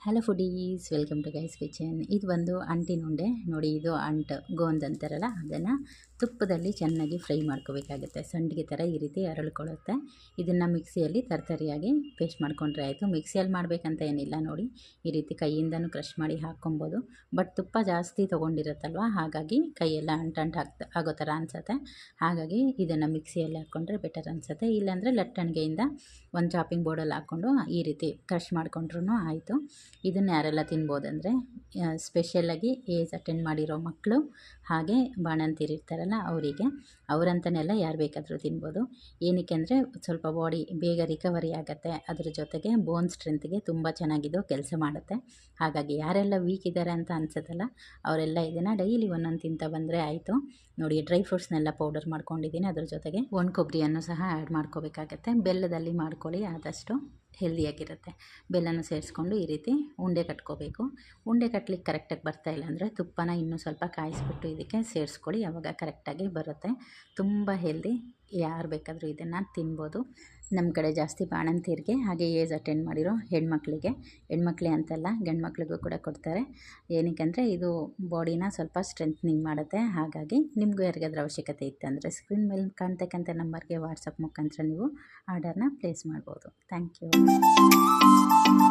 Hello foodies, welcome to guys kitchen. ಇದು ಒಂದು ಅಂಟಿನ ಉಂಡೆ ನೋಡಿ. ಇದು ಅಂಟು ಗೋಂದ್ ಅಂತಾರಲ್ಲ, ಅದನ್ನು ತುಪ್ಪದಲ್ಲಿ ಚೆನ್ನಾಗಿ ಫ್ರೈ ಮಾಡ್ಕೋಬೇಕಾಗುತ್ತೆ. ಸಂಡಿಗೆ ಥರ ಈ ರೀತಿ ಅರಳ್ಕೊಳ್ಳುತ್ತೆ. ಇದನ್ನು ಮಿಕ್ಸಿಯಲ್ಲಿ ತರ್ತರಿಯಾಗಿ ಪೇಸ್ಟ್ ಮಾಡ್ಕೊಂಡ್ರೆ ಆಯಿತು. ಮಿಕ್ಸಿಯಲ್ಲಿ ಮಾಡಬೇಕಂತ ಏನಿಲ್ಲ ನೋಡಿ, ಈ ರೀತಿ ಕೈಯಿಂದನೂ ಕ್ರಷ್ ಮಾಡಿ ಹಾಕ್ಕೊಬೋದು. ಬಟ್ ತುಪ್ಪ ಜಾಸ್ತಿ ತೊಗೊಂಡಿರುತ್ತಲ್ವ, ಹಾಗಾಗಿ ಕೈಯೆಲ್ಲ ಅಂಟು ಆಗೋ ಥರ ಅನಿಸುತ್ತೆ. ಹಾಗಾಗಿ ಇದನ್ನು ಮಿಕ್ಸಿಯಲ್ಲಿ ಹಾಕ್ಕೊಂಡ್ರೆ ಬೆಟರ್ ಅನಿಸುತ್ತೆ. ಇಲ್ಲಾಂದರೆ ಲಟ್ಟಣಿಗೆಯಿಂದ ಒಂದು ಚಾಪಿಂಗ್ ಬೋರ್ಡಲ್ಲಿ ಹಾಕ್ಕೊಂಡು ಈ ರೀತಿ ಕ್ರಷ್ ಮಾಡ್ಕೊಂಡ್ರೂ ಆಯಿತು. ಇದನ್ನು ಯಾರೆಲ್ಲ ತಿನ್ಬೋದಂದರೆ, ಸ್ಪೆಷಲಾಗಿ ಏಜ್ ಅಟೆಂಡ್ ಮಾಡಿರೋ ಮಕ್ಕಳು, ಹಾಗೆ ಬಾಣಂತಿರಿರ್ತಾರಲ್ಲ ಅವರಂತನೆಲ್ಲ ಯಾರು ಬೇಕಾದರೂ ತಿನ್ಬೋದು. ಏನಕ್ಕೆ ಅಂದರೆ ಸ್ವಲ್ಪ ಬಾಡಿ ಬೇಗ ರಿಕವರಿ ಆಗುತ್ತೆ. ಅದ್ರ ಜೊತೆಗೆ ಬೋನ್ ಸ್ಟ್ರೆಂತ್ಗೆ ತುಂಬ ಚೆನ್ನಾಗಿದ್ದು ಕೆಲಸ ಮಾಡುತ್ತೆ. ಹಾಗಾಗಿ ಯಾರೆಲ್ಲ ವೀಕ್ ಇದ್ದಾರೆ ಅಂತ ಅನ್ಸುತ್ತಲ್ಲ, ಅವರೆಲ್ಲ ಇದನ್ನು ಡೈಲಿ ಒಂದೊಂದು ತಿಂತ ಬಂದರೆ ಆಯಿತು. ನೋಡಿ, ಡ್ರೈ ಫ್ರೂಟ್ಸ್ನೆಲ್ಲ ಪೌಡರ್ ಮಾಡ್ಕೊಂಡಿದ್ದೀನಿ. ಅದ್ರ ಜೊತೆಗೆ ಒಣ ಕೊಬ್ಬರಿಯನ್ನು ಸಹ ಆ್ಯಡ್ ಮಾಡ್ಕೋಬೇಕಾಗತ್ತೆ. ಬೆಲ್ಲದಲ್ಲಿ ಮಾಡ್ಕೊಳ್ಳಿ, ಆದಷ್ಟು ಹೆಲ್ದಿಯಾಗಿರುತ್ತೆ. ಬೆಲ್ಲನೂ ಸೇರಿಸ್ಕೊಂಡು ಈ ರೀತಿ ಉಂಡೆ ಕಟ್ಕೋಬೇಕು. ಉಂಡೆ ಕಟ್ಲಿಕ್ಕೆ ಕರೆಕ್ಟಾಗಿ ಬರ್ತಾಯಿಲ್ಲ ಅಂದರೆ ತುಪ್ಪನ ಇನ್ನೂ ಸ್ವಲ್ಪ ಕಾಯಿಸ್ಬಿಟ್ಟು ಇದಕ್ಕೆ ಸೇರಿಸ್ಕೊಳ್ಳಿ, ಆವಾಗ ಕರೆಕ್ಟಾಗಿ ಬರುತ್ತೆ. ತುಂಬ ಹೆಲ್ದಿ, ಯಾರು ಬೇಕಾದರೂ ಇದನ್ನು ತಿನ್ಬೋದು. ನಮ್ಮ ಕಡೆ ಜಾಸ್ತಿ ಬಾಣಂತಿಯರಿಗೆ, ಹಾಗೆ ಏಜ್ ಅಟೆಂಡ್ ಮಾಡಿರೋ ಹೆಣ್ಮಕ್ಳಿಗೆ ಅಂತಲ್ಲ, ಗಂಡು ಮಕ್ಳಿಗೂ ಕೂಡ ಕೊಡ್ತಾರೆ. ಏನಕ್ಕೆ ಇದು ಬಾಡಿನ ಸ್ವಲ್ಪ ಸ್ಟ್ರೆಂತ್ನಿಂಗ್ ಮಾಡುತ್ತೆ. ಹಾಗಾಗಿ ನಿಮಗೂ ಯಾರಿಗಾದ್ರೂ ಅವಶ್ಯಕತೆ ಇತ್ತಂದರೆ ಸ್ಕ್ರೀನ್ ಮೇಲೆ ಕಾಣ್ತಕ್ಕಂಥ ನಂಬರ್ಗೆ ವಾಟ್ಸಪ್ ಮುಖಾಂತರ ನೀವು ಆರ್ಡರ್ನ ಪ್ಲೇಸ್ ಮಾಡ್ಬೋದು. Thank you.